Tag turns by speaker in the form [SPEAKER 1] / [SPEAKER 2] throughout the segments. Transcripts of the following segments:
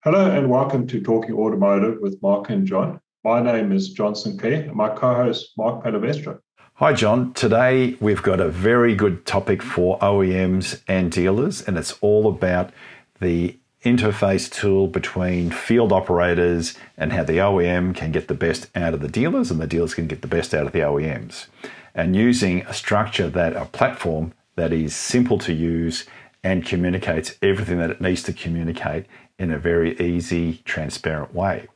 [SPEAKER 1] Hello and welcome to Talking Automotive with Mark and John. My name is John Sinclair and my co-host Mark Palavestra.
[SPEAKER 2] Hi John, today we've got a very good topic for OEMs and dealers, and it's all about the interface tool between field operators and how the OEM can get the best out of the dealers and the dealers can get the best out of the OEMs. And using a platform that is simple to use and communicates everything that it needs to communicate in a very easy, transparent way.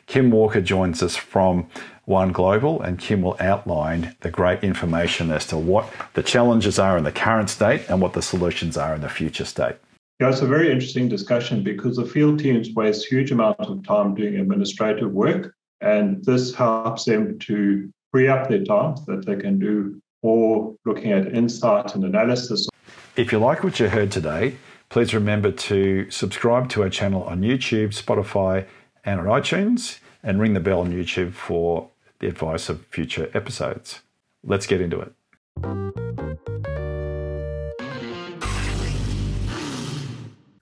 [SPEAKER 2] Kim Walker joins us from One Global, and Kim will outline the great information as to what the challenges are in the current state and what the solutions are in the future state.
[SPEAKER 1] Yeah, it's a very interesting discussion because the field teams waste huge amounts of time doing administrative work, and this helps them to free up their time so that they can do more looking at insight and analysis.
[SPEAKER 2] If you like what you heard today, please remember to subscribe to our channel on YouTube, Spotify, and on iTunes, and ring the bell on YouTube for the advice of future episodes. Let's get into it.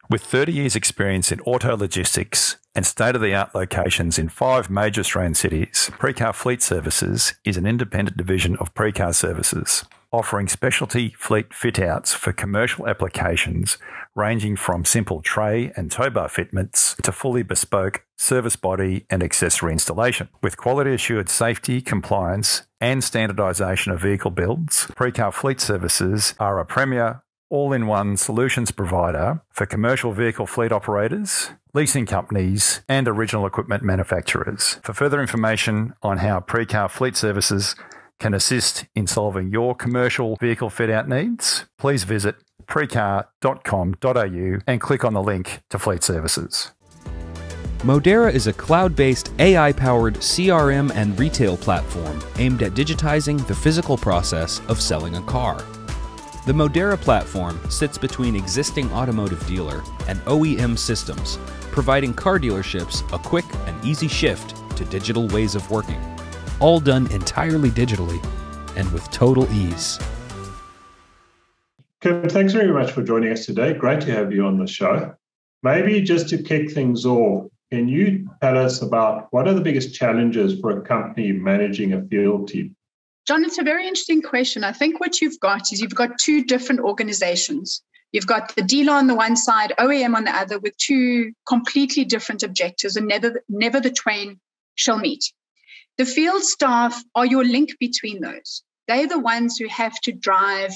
[SPEAKER 2] With 30 years' experience in auto logistics and state-of-the-art locations in 5 major Australian cities, Precar Fleet Services is an independent division of Precar Services, offering specialty fleet fit-outs for commercial applications ranging from simple tray and tow bar fitments to fully bespoke service body and accessory installation. With quality-assured safety, compliance and standardisation of vehicle builds, Precar Fleet Services are a premier all-in-one solutions provider for commercial vehicle fleet operators, leasing companies and original equipment manufacturers. For further information on how Precar Fleet Services can assist in solving your commercial vehicle fit-out needs, please visit precar.com.au and click on the link to Fleet Services.
[SPEAKER 3] Modera is a cloud-based AI-powered CRM and retail platform aimed at digitizing the physical process of selling a car. The Modera platform sits between existing automotive dealer and OEM systems, providing car dealerships a quick and easy shift to digital ways of working, all done entirely digitally and with total ease.
[SPEAKER 1] Kim, thanks very much for joining us today. Great to have you on the show. Maybe just to kick things off, can you tell us about what are the biggest challenges for a company managing a field team?
[SPEAKER 4] John, it's a very interesting question. I think what you've got is you've got 2 different organizations. You've got the dealer on the one side, OEM on the other, with 2 completely different objectives, and never the twain shall meet. The field staff are your link between those. They're the ones who have to drive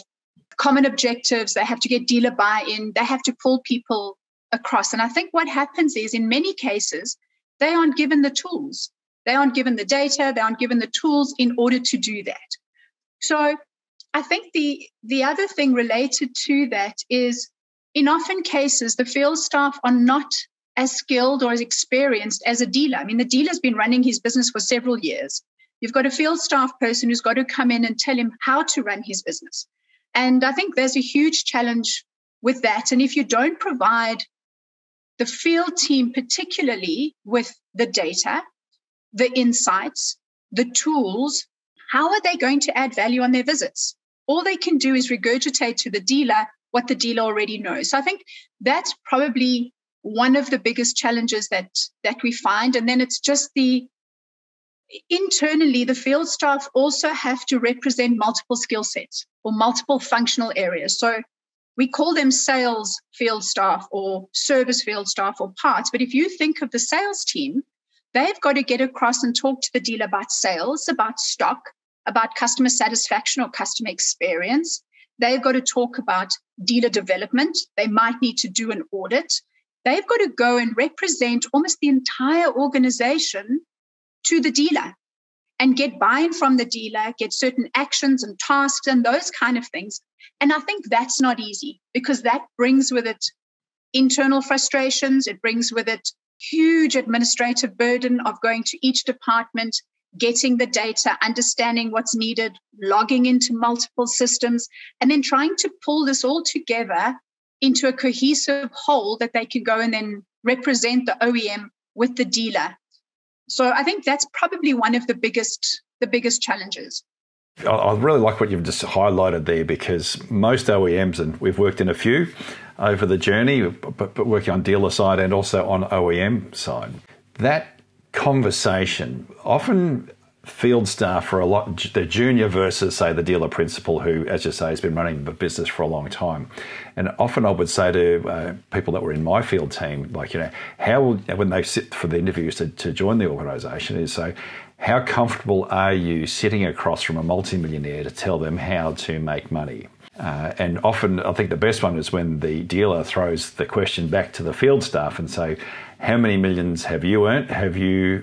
[SPEAKER 4] common objectives. They have to get dealer buy-in. They have to pull people across. And I think what happens is, in many cases, they aren't given the tools. They aren't given the data. They aren't given the tools in order to do that. So I think the other thing related to that is, in often cases, the field staff are not as skilled or as experienced as a dealer. I mean, the dealer's been running his business for several years. You've got a field staff person who's got to come in and tell him how to run his business. And I think there's a huge challenge with that. And if you don't provide the field team, particularly with the data, the insights, the tools, how are they going to add value on their visits? All they can do is regurgitate to the dealer what the dealer already knows. So I think that's probably one of the biggest challenges that we find. And then it's just internally, the field staff also have to represent multiple skill sets or multiple functional areas. So we call them sales field staff or service field staff or parts. But if you think of the sales team, they've got to get across and talk to the dealer about sales, about stock, about customer satisfaction or customer experience. They've got to talk about dealer development. They might need to do an audit. They've got to go and represent almost the entire organization to the dealer and get buy-in from the dealer, get certain actions and tasks and those kind of things. And I think that's not easy because that brings with it internal frustrations. It brings with it huge administrative burden of going to each department, getting the data, understanding what's needed, logging into multiple systems, and then trying to pull this all together into a cohesive whole that they can go and then represent the OEM with the dealer. So I think that's probably one of the biggest challenges.
[SPEAKER 2] I really like what you've just highlighted there, because most OEMs, and we've worked in a few over the journey, but working on dealer side and also on OEM side, that conversation, often field staff are a lot, the junior versus, say, the dealer principal who, as you say, has been running the business for a long time. And often I would say to people that were in my field team, like, how, when they sit for the interviews to join the organisation, is so, how comfortable are you sitting across from a multimillionaire to tell them how to make money? And often, I think the best one is when the dealer throws the question back to the field staff and say, how many millions have you earned, have you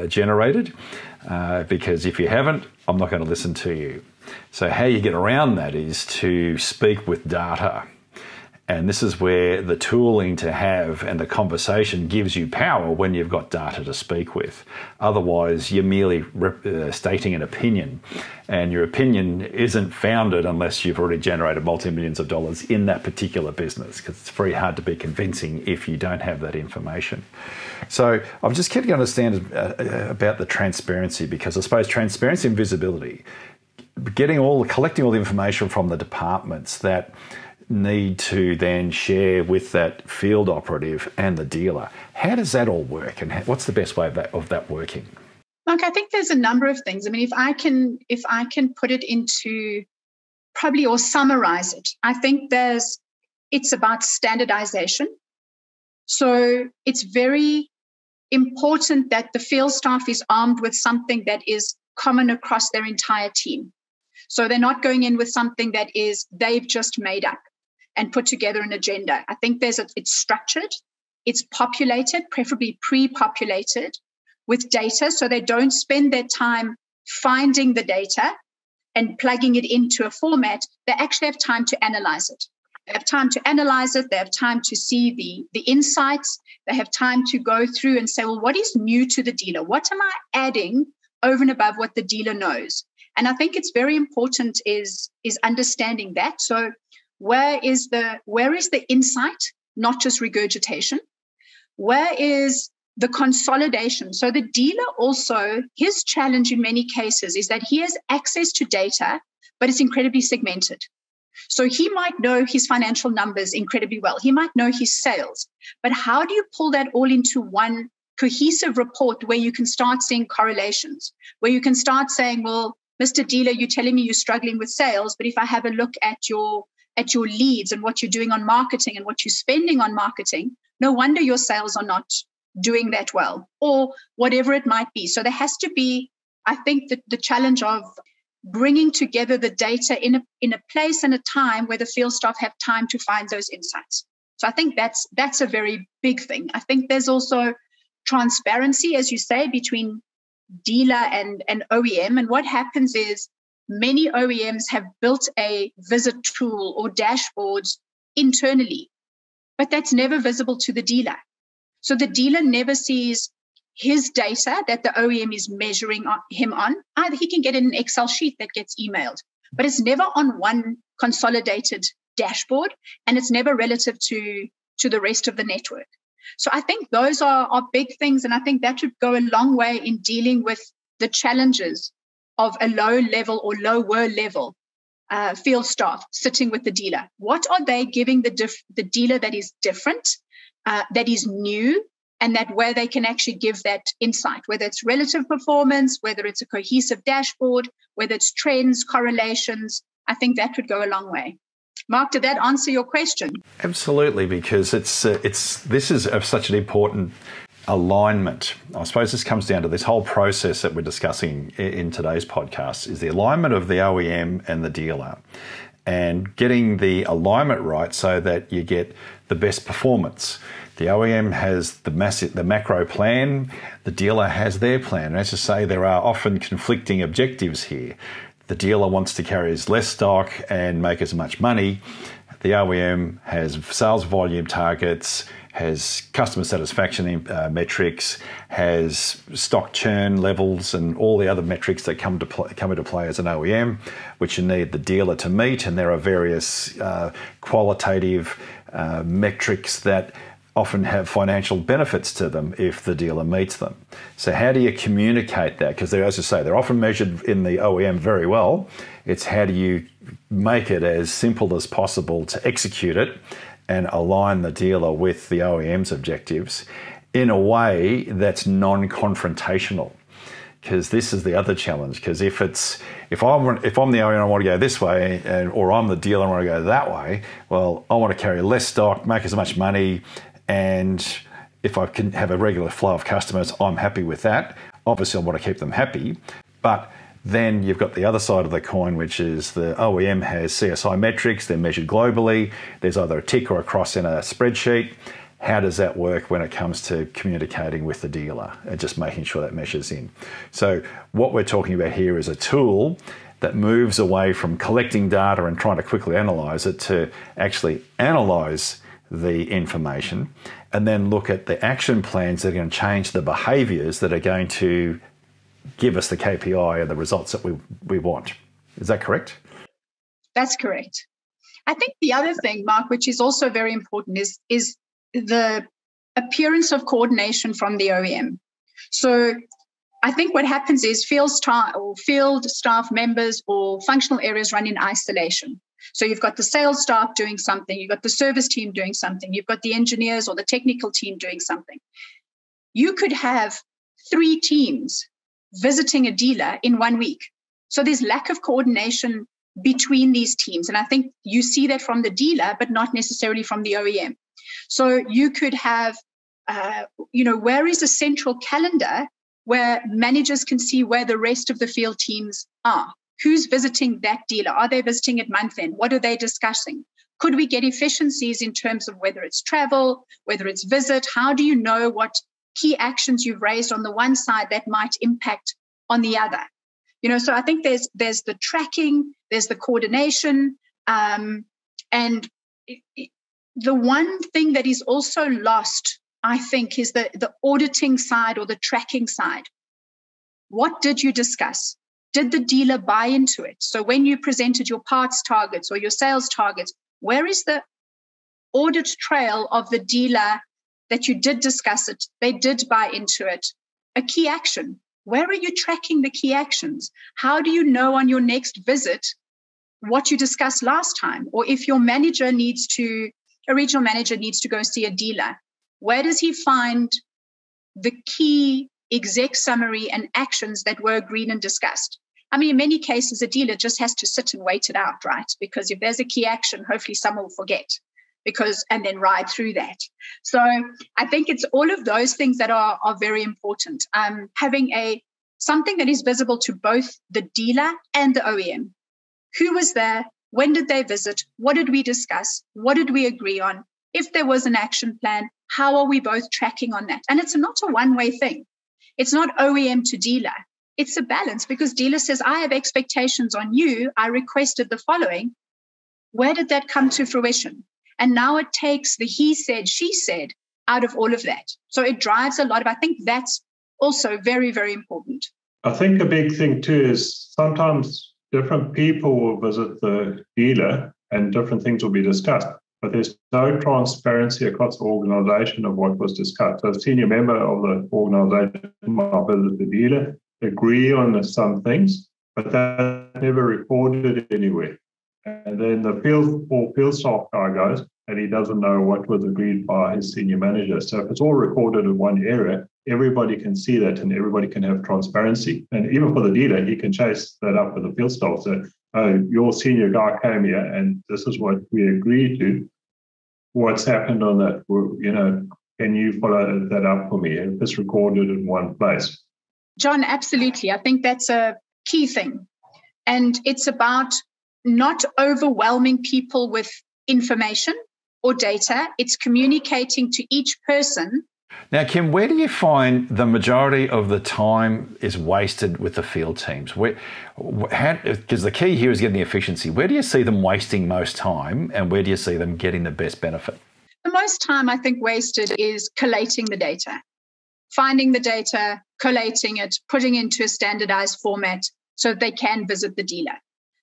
[SPEAKER 2] generated? Because if you haven't, I'm not going to listen to you. So how you get around that is to speak with data. And this is where the tooling to have and the conversation gives you power when you've got data to speak with. Otherwise, you're merely stating an opinion, and your opinion isn't founded unless you've already generated multi-millions of dollars in that particular business, because it's very hard to be convincing if you don't have that information. So I'm just keen to understand about the transparency, because I suppose transparency and visibility, collecting all the information from the departments that need to then share with that field operative and the dealer. How does that all work, and what's the best way of that working?
[SPEAKER 4] Mark, I think there's a number of things. I mean, if I can put it into probably, or summarize it, I think it's about standardization. So it's very important that the field staff is armed with something that is common across their entire team. So they're not going in with something that is they've just made up and put together an agenda. I think it's structured, it's populated, preferably pre-populated with data, so they don't spend their time finding the data and plugging it into a format. They actually have time to analyze it. They have time to analyze it. They have time to see the insights. They have time to go through and say, well, what is new to the dealer? What am I adding over and above what the dealer knows? And I think it's very important is understanding that. So where is the insight, not just regurgitation? Where is the consolidation? So the dealer also, his challenge in many cases is that he has access to data, but it's incredibly segmented. So he might know his financial numbers incredibly well. He might know his sales, but how do you pull that all into one cohesive report where you can start seeing correlations, where you can start saying, well, Mr. Dealer, you're telling me you're struggling with sales, but if I have a look at your leads and what you're doing on marketing and what you're spending on marketing, no wonder your sales are not doing that well, or whatever it might be. So there has to be, I think, the challenge of bringing together the data in a place and a time where the field staff have time to find those insights. So I think that's a very big thing. I think there's also transparency, as you say, between dealer and OEM. And what happens is many OEMs have built a visit tool or dashboards internally, but that's never visible to the dealer. So the dealer never sees his data that the OEM is measuring him on. Either he can get in an Excel sheet that gets emailed, but it's never on one consolidated dashboard, and it's never relative to the rest of the network. So I think those are big things, and I think that would go a long way in dealing with the challenges of a low level or lower level field staff sitting with the dealer. What are they giving the dealer that is different, that is new, and that where they can actually give that insight, whether it's relative performance, whether it's a cohesive dashboard, whether it's trends, correlations. I think that would go a long way. Mark, did that answer your question?
[SPEAKER 2] Absolutely, because this is of such an important alignment. I suppose this comes down to this whole process that we're discussing in today's podcast, is the alignment of the OEM and the dealer, and getting the alignment right so that you get the best performance. The OEM has the macro plan, the dealer has their plan. And as I say, there are often conflicting objectives here. The dealer wants to carry as less stock and make as much money. The OEM has sales volume targets, has customer satisfaction metrics, has stock churn levels, and all the other metrics that come into play as an OEM, which you need the dealer to meet. And there are various qualitative metrics that often have financial benefits to them if the dealer meets them. So how do you communicate that? Because as I say, they're often measured in the OEM very well. It's how do you make it as simple as possible to execute it and align the dealer with the OEM's objectives in a way that's non-confrontational. Because this is the other challenge. Because if I'm the OEM and I want to go this way, or I'm the dealer and I want to go that way, well, I want to carry less stock, make as much money, and if I can have a regular flow of customers, I'm happy with that. Obviously, I want to keep them happy, but then you've got the other side of the coin, which is the OEM has CSI metrics. They're measured globally. There's either a tick or a cross in a spreadsheet. How does that work when it comes to communicating with the dealer and just making sure that measures in? So what we're talking about here is a tool that moves away from collecting data and trying to quickly analyze it to actually analyze the information and then look at the action plans that are going to change the behaviors that are going to give us the KPI and the results that we want. Is that correct?
[SPEAKER 4] That's correct. I think the other thing, Mark, which is also very important is the appearance of coordination from the OEM. So I think what happens is field staff members or functional areas run in isolation. So you've got the sales staff doing something, you've got the service team doing something, you've got the engineers or the technical team doing something. You could have 3 teams visiting a dealer in 1 week. So there's lack of coordination between these teams. And I think you see that from the dealer, but not necessarily from the OEM. So you could have, where is a central calendar where managers can see where the rest of the field teams are? Who's visiting that dealer? Are they visiting at month end? What are they discussing? Could we get efficiencies in terms of whether it's travel, whether it's visit? How do you know what key actions you've raised on the one side that might impact on the other? So I think there's the tracking, there's the coordination, and the one thing that is also lost, I think, is the auditing side or the tracking side. What did you discuss? Did the dealer buy into it? So when you presented your parts targets or your sales targets, where is the audit trail of the dealer that you did discuss it? They did buy into it. A key action. Where are you tracking the key actions? How do you know on your next visit what you discussed last time? Or if your a regional manager needs to go see a dealer, where does he find the key exec summary and actions that were agreed and discussed? I mean, in many cases, a dealer just has to sit and wait it out, right? Because if there's a key action, hopefully someone will forget and then ride through that. So I think it's all of those things that are very important. Having something that is visible to both the dealer and the OEM. Who was there? When did they visit? What did we discuss? What did we agree on? If there was an action plan, how are we both tracking on that? And it's not a one-way thing. It's not OEM to dealer. It's a balance because dealer says, I have expectations on you. I requested the following. Where did that come to fruition? And now it takes the he said, she said out of all of that. So it drives a lot of, I think that's also very, very important.
[SPEAKER 1] I think a big thing too is sometimes different people will visit the dealer and different things will be discussed, but there's no transparency across the organization of what was discussed. So a senior member of the organization might visit the dealer, agree on some things, but that's never recorded anywhere. And then the field staff guy goes and he doesn't know what was agreed by his senior manager. So if it's all recorded in one area, everybody can see that and everybody can have transparency. And even for the dealer, he can chase that up with the field staff. So, your senior guy came here and this is what we agreed to. What's happened on that? Can you follow that up for me? If it's recorded in one place.
[SPEAKER 4] John, absolutely. I think that's a key thing. And it's about not overwhelming people with information or data. It's communicating to each person.
[SPEAKER 2] Now, Kim, where do you find the majority of the time is wasted with the field teams? Because the key here is getting the efficiency. Where do you see them wasting most time and where do you see them getting the best benefit?
[SPEAKER 4] The most time I think wasted is collating the data, finding the data, collating it, putting it into a standardized format so that they can visit the dealer.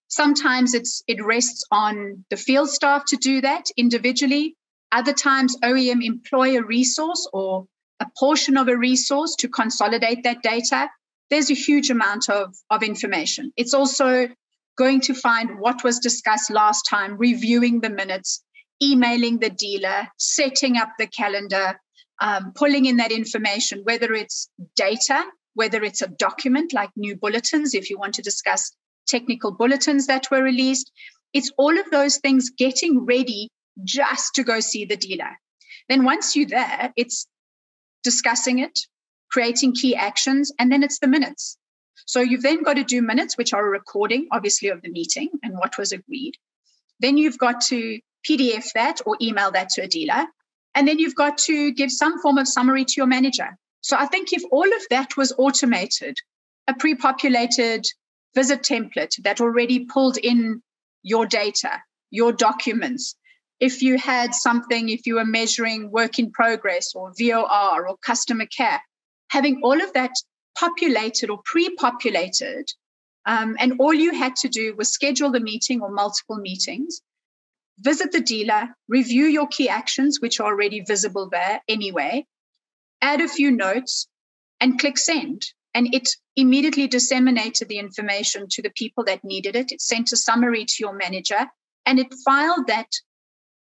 [SPEAKER 4] Sometimes it rests on the field staff to do that individually. Other times, OEM employ a resource or a portion of a resource to consolidate that data. There's a huge amount of information. It's also going to find what was discussed last time, reviewing the minutes, emailing the dealer, setting up the calendar, pulling in that information, whether it's data, whether it's a document like new bulletins, if you want to discuss technical bulletins that were released. It's all of those things getting ready just to go see the dealer. Then once you're there, it's discussing it, creating key actions, and then it's the minutes. So you've then got to do minutes, which are a recording, obviously, of the meeting and what was agreed. Then you've got to PDF that or email that to a dealer. And then you've got to give some form of summary to your manager. So I think if all of that was automated, a pre-populated visit template that already pulled in your data, your documents, if you had something, if you were measuring work in progress or VOR or customer care, having all of that populated or pre-populated, and all you had to do was schedule the meeting or multiple meetings, visit the dealer, review your key actions, which are already visible there anyway, add a few notes, and click send. And it immediately disseminated the information to the people that needed it. It sent a summary to your manager, and it filed that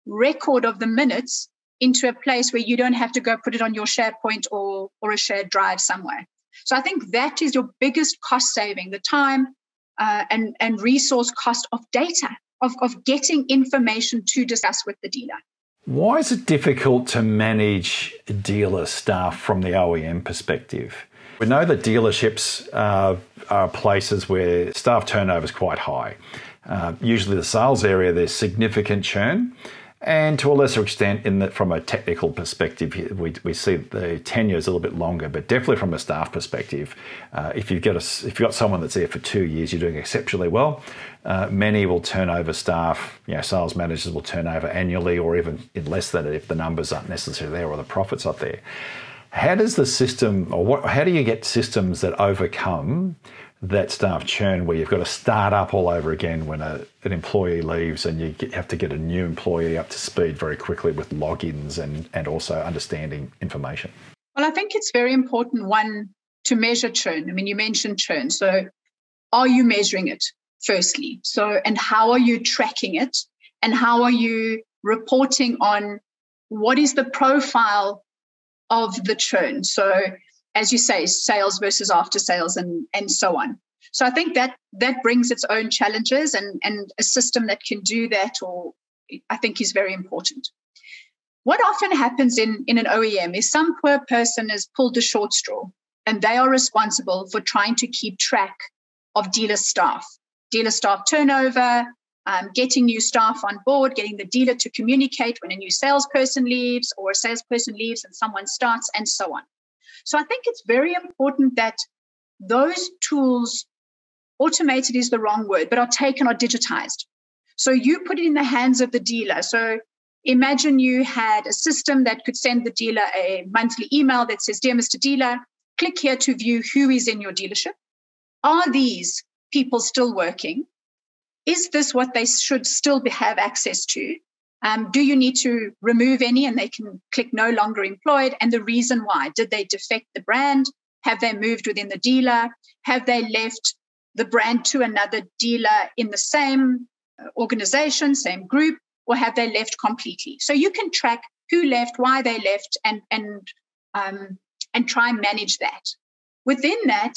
[SPEAKER 4] record of the minutes into a place where you don't have to go put it on your SharePoint or a shared drive somewhere. So I think that is your biggest cost saving, the time and resource cost of data, of getting information to discuss with the dealer.
[SPEAKER 2] Why is it difficult to manage dealer staff from the OEM perspective? We know that dealerships are places where staff turnover is quite high. Usually the sales area, there's significant churn. And to a lesser extent, from a technical perspective, we see the tenure is a little bit longer, but definitely from a staff perspective, if you've got someone that's there for 2 years, you're doing exceptionally well. Many will turn over staff. Sales managers will turn over annually, or even in less than it if the numbers aren't necessarily there or the profits aren't there. How does the system, how do you get systems that overcome that staff churn where you've got to start up all over again when an employee leaves and you have to get a new employee up to speed very quickly with logins and also understanding information?
[SPEAKER 4] Well, I think it's very important, one, to measure churn. I mean, you mentioned churn. So are you measuring it, firstly? So, and how are you tracking it? And how are you reporting on what is the profile of the churn? So as you say, sales versus after sales and so on. So I think that brings its own challenges, and a system that can do that, or I think, is very important. What often happens in an OEM is some poor person has pulled the short straw, and they are responsible for trying to keep track of dealer staff turnover, getting new staff on board, getting the dealer to communicate when a new salesperson leaves or a salesperson leaves and someone starts, and so on. So I think it's very important that those tools, automated is the wrong word, but are digitized. So you put it in the hands of the dealer. So imagine you had a system that could send the dealer a monthly email that says, "Dear Mr. Dealer, click here to view who is in your dealership. Are these people still working? Is this what they should still have access to? Do you need to remove any?" And they can click no longer employed. And the reason why. Did they defect the brand? Have they moved within the dealer? Have they left the brand to another dealer in the same organization, same group? Or have they left completely? So you can track who left, why they left, and try and manage that. Within that,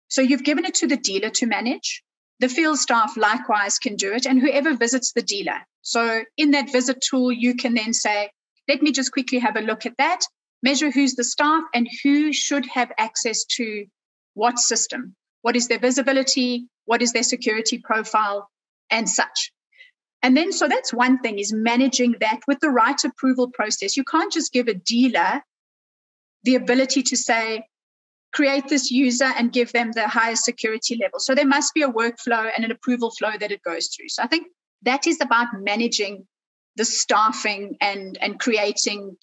[SPEAKER 4] so you've given it to the dealer to manage. The field staff likewise can do it, and whoever visits the dealer. So in that visit tool, you can then say, let me just quickly have a look at that, measure who's the staff and who should have access to what system. What is their visibility? What is their security profile and such? And then, so that's one thing, is managing that with the right approval process. You can't just give a dealer the ability to say, create this user and give them the highest security level. So there must be a workflow and an approval flow that it goes through. So I think that is about managing the staffing and creating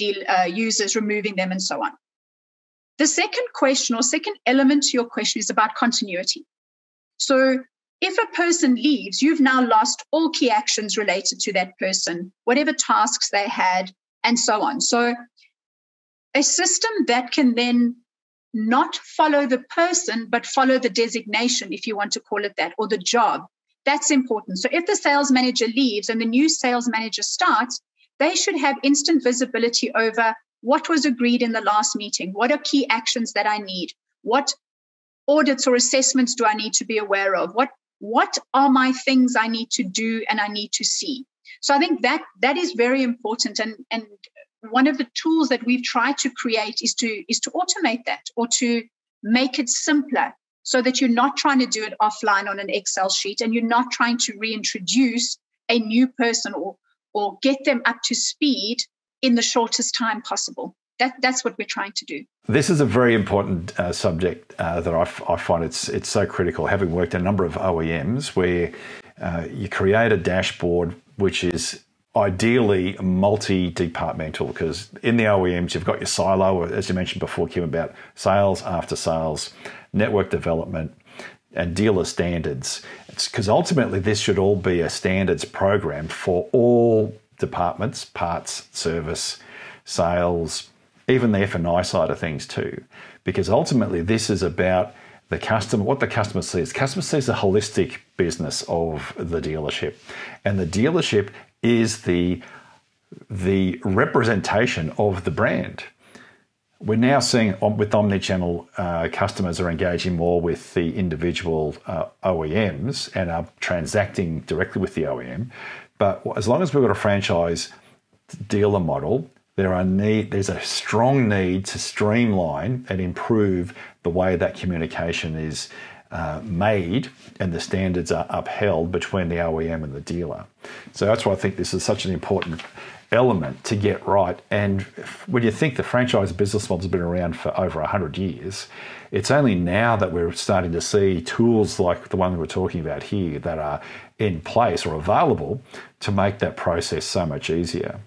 [SPEAKER 4] users, removing them, and so on. The second question, or second element to your question, is about continuity. So if a person leaves, you've now lost all key actions related to that person, whatever tasks they had, and so on. So a system that can then not follow the person, but follow the designation, if you want to call it that, or the job. That's important. So if the sales manager leaves and the new sales manager starts, they should have instant visibility over what was agreed in the last meeting. What are key actions that I need? What audits or assessments do I need to be aware of? What are my things I need to do and I need to see? So I think that is very important. And one of the tools that we've tried to create is to automate that, or to make it simpler, so that you're not trying to do it offline on an Excel sheet, and you're not trying to reintroduce a new person or get them up to speed in the shortest time possible. That's what we're trying to do.
[SPEAKER 2] This is a very important subject that I find it's so critical. Having worked in a number of OEMs where you create a dashboard which is ideally multi-departmental, because in the OEMs you've got your silo, as you mentioned before, Kim, about sales, after sales, network development, and dealer standards. It's because ultimately this should all be a standards program for all departments, parts, service, sales, even the F&I side of things too, because ultimately this is about the customer, what the customer sees. The customer sees the holistic business of the dealership, and the dealership is the representation of the brand. We're now seeing with omni-channel customers are engaging more with the individual OEMs and are transacting directly with the OEM. But as long as we've got a franchise dealer model, there's a strong need to streamline and improve the way that communication is made and the standards are upheld between the OEM and the dealer. So that's why I think this is such an important element to get right. And when you think the franchise business model has been around for over 100 years, it's only now that we're starting to see tools like the one we're talking about here that are in place or available to make that process so much easier.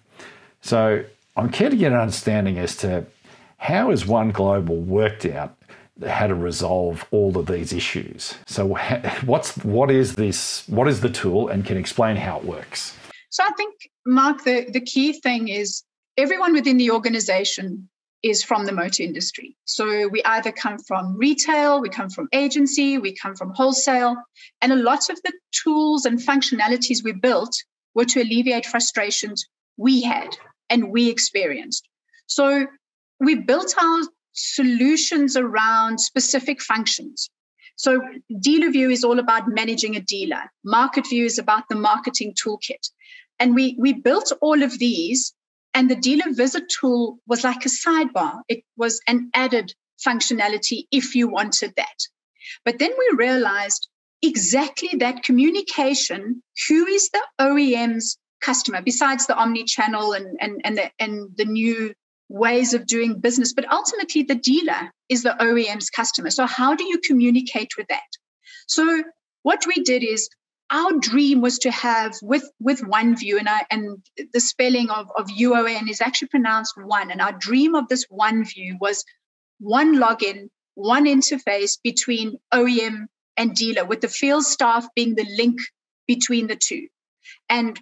[SPEAKER 2] So I'm keen to get an understanding as to how has One Global worked out how to resolve all of these issues. So what is the tool, and can explain how it works?
[SPEAKER 4] So I think, Mark, the key thing is everyone within the organization is from the motor industry. So we either come from retail, we come from agency, we come from wholesale, and a lot of the tools and functionalities we built were to alleviate frustrations we had and we experienced. So we built our solutions around specific functions. So Dealer View is all about managing a dealer. Market View is about the marketing toolkit. And we built all of these, and the dealer visit tool was like a sidebar. It was an added functionality if you wanted that. But then we realized exactly that communication, who is the OEM's customer, besides the omni-channel and the new ways of doing business, but ultimately the dealer is the OEM's customer. So how do you communicate with that? So what we did is, our dream was to have with One View, and the spelling of UON is actually pronounced one. And our dream of this One View was one login, one interface between OEM and dealer, with the field staff being the link between the two. And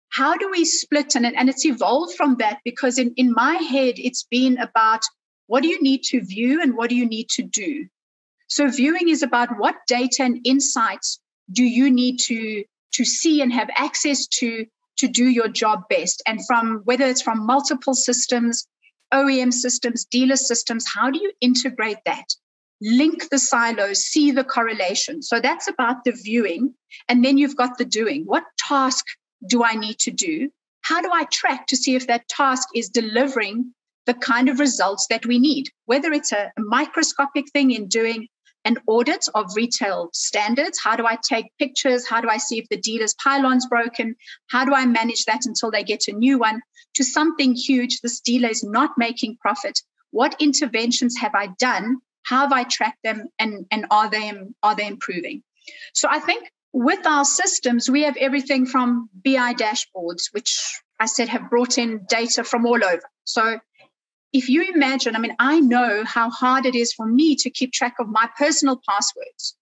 [SPEAKER 4] how do we split? And it's evolved from that, because in my head, it's been about what do you need to view and what do you need to do? So viewing is about what data and insights do you need to see and have access to do your job best. And from whether it's from multiple systems, OEM systems, dealer systems, how do you integrate that? Link the silos, see the correlation. So that's about the viewing. And then you've got the doing. What task do I need to do? How do I track to see if that task is delivering the kind of results that we need? Whether it's a microscopic thing in doing an audit of retail standards, how do I take pictures? How do I see if the dealer's pylon's broken? How do I manage that until they get a new one? To something huge, this dealer is not making profit. What interventions have I done? How have I tracked them? And are they improving? So I think with our systems, we have everything from BI dashboards, which I said have brought in data from all over. So if you imagine, I know how hard it is for me to keep track of my personal passwords.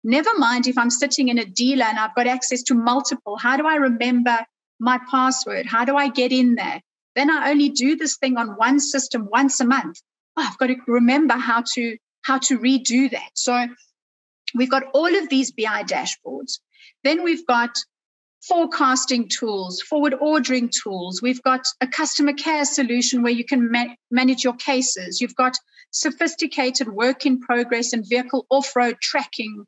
[SPEAKER 4] Never mind if I'm sitting in a dealer and I've got access to multiple. How do I remember my password? How do I get in there? then I only do this thing on one system once a month. Oh, I've got to remember how to redo that. So we've got all of these BI dashboards. Then we've got forecasting tools, forward ordering tools. We've got a customer care solution where you can manage your cases. You've got sophisticated work in progress and vehicle off-road tracking,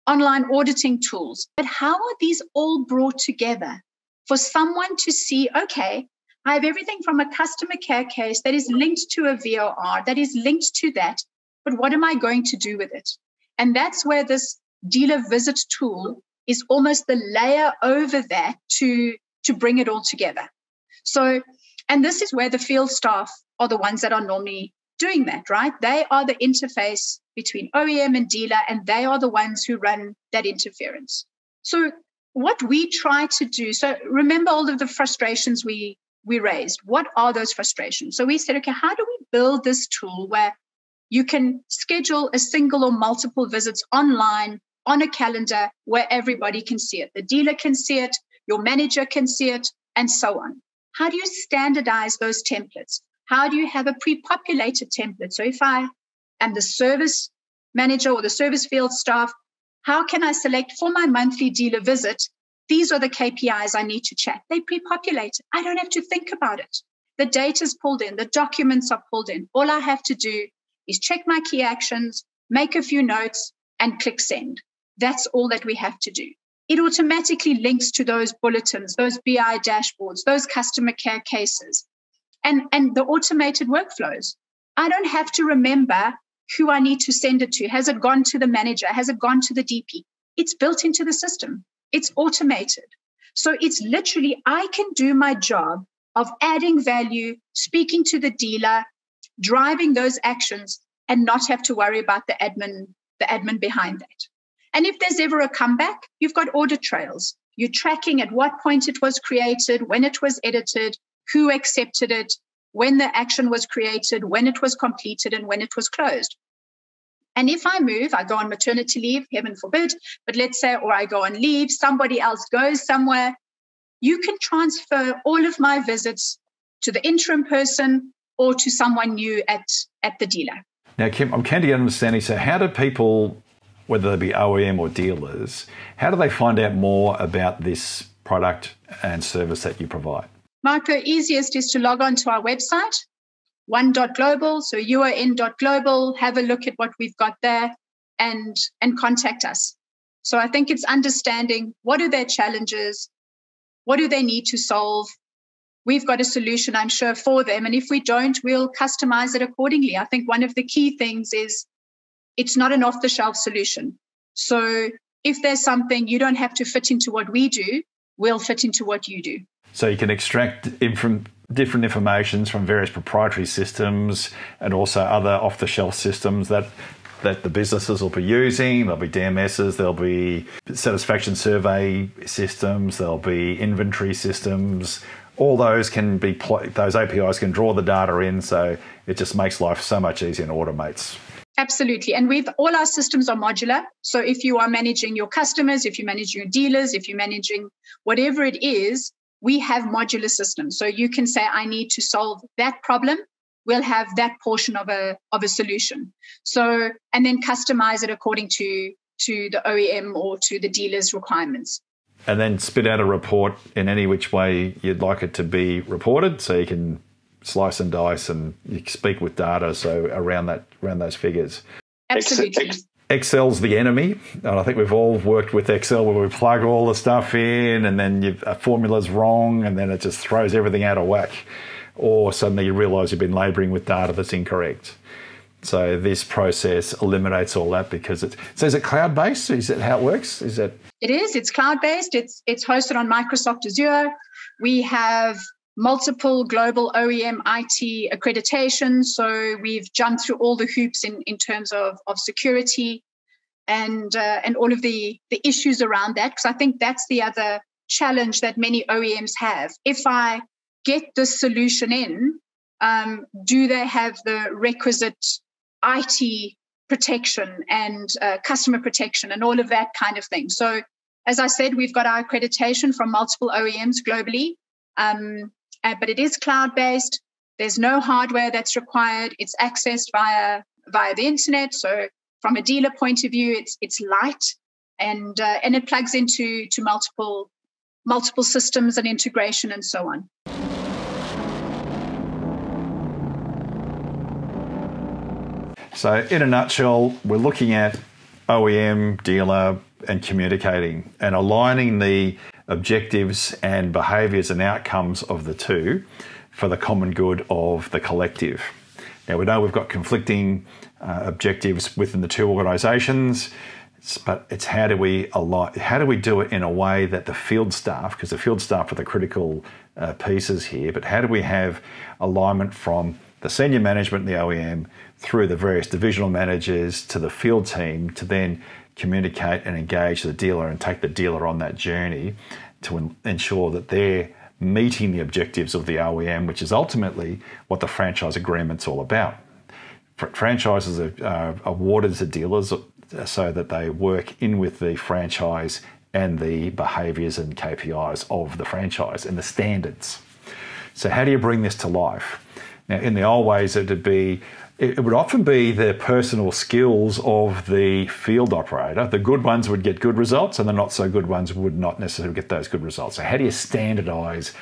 [SPEAKER 4] online auditing tools. But how are these all brought together for someone to see, okay, I have everything from a customer care case that is linked to a VOR, that is linked to that, but what am I going to do with it? And that's where this dealer visit tool is almost the layer over that to bring it all together. So, and this is where the field staff are the ones that are normally doing that, right? They are the interface between OEM and dealer, and they are the ones who run that interference. So what we try to do, so remember all of the frustrations we raised. What are those frustrations? So we said, okay, how do we build this tool where you can schedule a single or multiple visits online on a calendar where everybody can see it? The dealer can see it, your manager can see it, and so on. How do you standardize those templates? How do you have a pre-populated template? So if I am the service manager or the service field staff, how can I select for my monthly dealer visit? These are the KPIs I need to check. They pre-populate. I don't have to think about it. The data's pulled in. The documents are pulled in. All I have to do is check my key actions, make a few notes, and click send. That's all that we have to do. It automatically links to those bulletins, those BI dashboards, those customer care cases, and the automated workflows. I don't have to remember who I need to send it to. Has it gone to the manager? Has it gone to the DP? It's built into the system. It's automated. So it's literally, I can do my job of adding value, speaking to the dealer, driving those actions, and not have to worry about the admin behind that. And if there's ever a comeback, you've got audit trails. You're tracking at what point it was created, when it was edited, who accepted it, when the action was created, when it was completed, and when it was closed. And if I move, I go on maternity leave, heaven forbid, but let's say, or I go on leave, somebody else goes somewhere, you can transfer all of my visits to the interim person or to someone new at the dealer.
[SPEAKER 2] Now, Kim, I'm keen to get an understanding. So how do people, whether they be OEM or dealers, how do they find out more about this product and service that you provide?
[SPEAKER 4] Mark, the easiest is to log on to our website, one.global, so uon.global, have a look at what we've got there and contact us. So I think it's understanding what are their challenges, what do they need to solve. We've got a solution, I'm sure, for them. And if we don't, we'll customize it accordingly. I think one of the key things is it's not an off-the-shelf solution. So if there's something you don't have to fit into what we do, we'll fit into what you do.
[SPEAKER 2] So you can extract different informations from various proprietary systems and also other off-the-shelf systems that the businesses will be using. There'll be DMSs, there'll be satisfaction survey systems, there'll be inventory systems. All those can be, those APIs can draw the data in, so it just makes life so much easier and automates.
[SPEAKER 4] Absolutely. And all our systems are modular. So if you are managing your customers, if you're managing your dealers, if you're managing whatever it is, we have modular systems. So you can say, I need to solve that problem. We'll have that portion of a solution. So, and then customize it according to the OEM or to the dealer's requirements.
[SPEAKER 2] And then spit out a report in any which way you'd like it to be reported, so you can slice and dice and you speak with data. So around those figures.
[SPEAKER 4] Absolutely.
[SPEAKER 2] Excel's the enemy, and I think we've all worked with Excel where we plug all the stuff in and then a formula's wrong and then it just throws everything out of whack, or suddenly you realise you've been labouring with data that's incorrect. So this process eliminates all that because is it cloud-based? Is that how it works? It is.
[SPEAKER 4] It's cloud-based. It's hosted on Microsoft Azure. We have multiple global OEM IT accreditations. So we've jumped through all the hoops in terms of security and all of the issues around that. Because I think that's the other challenge that many OEMs have. If I get this solution in, do they have the requisite IT protection and customer protection and all of that kind of thing? So as I said, we've got our accreditation from multiple OEMs globally. but it is cloud-based. There's no hardware that's required. It's accessed via the internet. So from a dealer point of view, it's light, and it plugs into multiple systems and integration and so on.
[SPEAKER 2] So in a nutshell, we're looking at OEM, dealer, and communicating and aligning the objectives and behaviours and outcomes of the two for the common good of the collective. Now, we know we've got conflicting objectives within the two organisations, but it's how do we do it in a way that the field staff, because the field staff are the critical pieces here, but how do we have alignment from the senior management in the OEM through the various divisional managers to the field team to then communicate and engage the dealer and take the dealer on that journey to ensure that they're meeting the objectives of the OEM, which is ultimately what the franchise agreement's all about. Franchises are awarded to dealers so that they work in with the franchise and the behaviours and KPIs of the franchise and the standards. So how do you bring this to life? Now, in the old ways, it would often be the personal skills of the field operator. The good ones would get good results and the not so good ones would not necessarily get those good results. So how do you standardise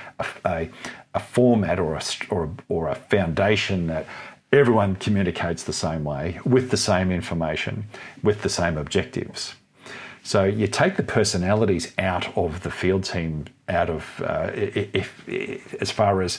[SPEAKER 2] a format or a foundation that everyone communicates the same way, with the same information, with the same objectives? So you take the personalities out of the field team, out of as far as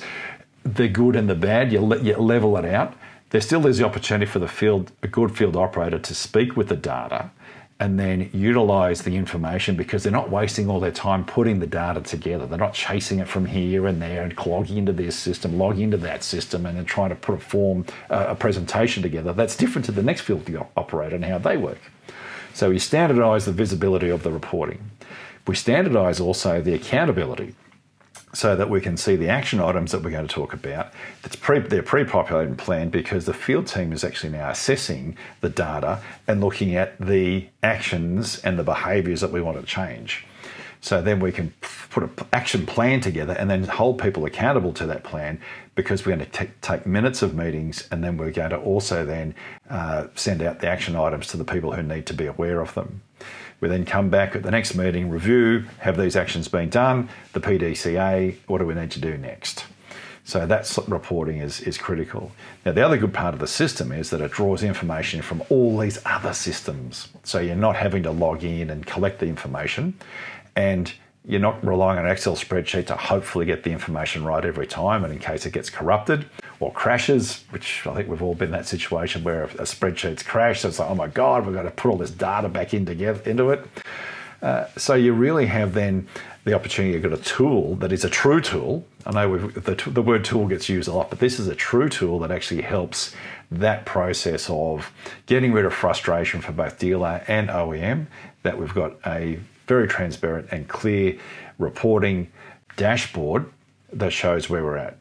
[SPEAKER 2] the good and the bad, you level it out. There still is the opportunity for a good field operator to speak with the data and then utilise the information, because they're not wasting all their time putting the data together. They're not chasing it from here and there and logging into this system, logging into that system, and then trying to put a presentation together. That's different to the next field operator and how they work. So we standardise the visibility of the reporting. We standardise also the accountability, so that we can see the action items that we're going to talk about. They're pre-populated and planned, because the field team is actually now assessing the data and looking at the actions and the behaviours that we want to change. So then we can put an action plan together and then hold people accountable to that plan, because we're going to take minutes of meetings, and then we're going to also then send out the action items to the people who need to be aware of them. We then come back at the next meeting, review, have these actions been done, the PDCA, what do we need to do next? So that reporting is critical. Now, the other good part of the system is that it draws information from all these other systems. So you're not having to log in and collect the information, and you're not relying on an Excel spreadsheet to hopefully get the information right every time, and in case it gets corrupted or crashes, which I think we've all been in that situation where a spreadsheet's crashed, so it's like, oh my God, we've got to put all this data back into it. So you really have then the opportunity. You've got a tool that is a true tool. I know the word tool gets used a lot, but this is a true tool that actually helps that process of getting rid of frustration for both dealer and OEM, that we've got a very transparent and clear reporting dashboard that shows where we're at.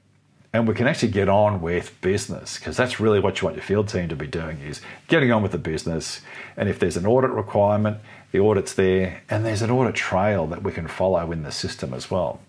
[SPEAKER 2] And we can actually get on with business, because that's really what you want your field team to be doing, is getting on with the business. And if there's an audit requirement, the audit's there, and there's an audit trail that we can follow in the system as well.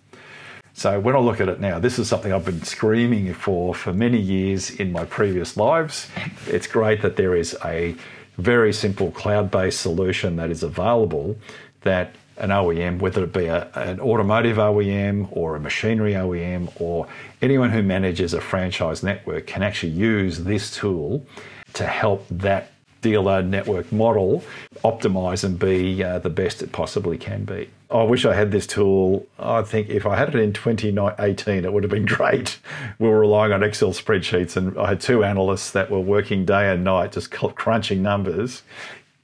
[SPEAKER 2] So when I look at it now, this is something I've been screaming for many years in my previous lives. It's great that there is a very simple cloud-based solution that is available, that an OEM, whether it be an automotive OEM or a machinery OEM or anyone who manages a franchise network, can actually use this tool to help that dealer network model optimize and be the best it possibly can be. I wish I had this tool. I think if I had it in 2018, it would have been great. We were relying on Excel spreadsheets, and I had two analysts that were working day and night just crunching numbers,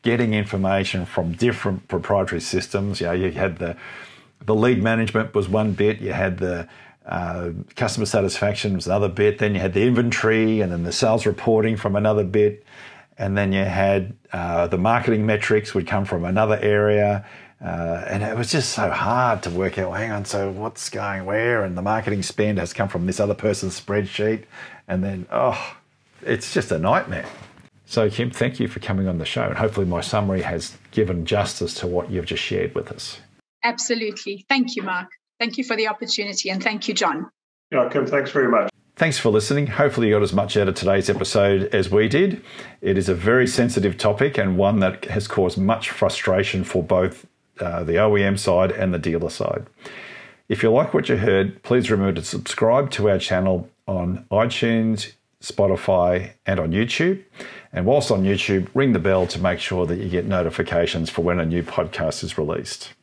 [SPEAKER 2] getting information from different proprietary systems. You know, you had the lead management was one bit, you had the customer satisfaction was another bit, then you had the inventory, and then the sales reporting from another bit, and then you had the marketing metrics would come from another area. And it was just so hard to work out, well, hang on, so what's going where? And the marketing spend has come from this other person's spreadsheet. And then, it's just a nightmare. So, Kim, thank you for coming on the show. And hopefully my summary has given justice to what you've just shared with us.
[SPEAKER 4] Absolutely. Thank you, Mark. Thank you for the opportunity. And thank you, John.
[SPEAKER 1] Yeah, Kim, thanks very much.
[SPEAKER 2] Thanks for listening. Hopefully you got as much out of today's episode as we did. It is a very sensitive topic and one that has caused much frustration for both the OEM side and the dealer side. If you like what you heard, please remember to subscribe to our channel on iTunes, Spotify, and on YouTube. And whilst on YouTube, ring the bell to make sure that you get notifications for when a new podcast is released.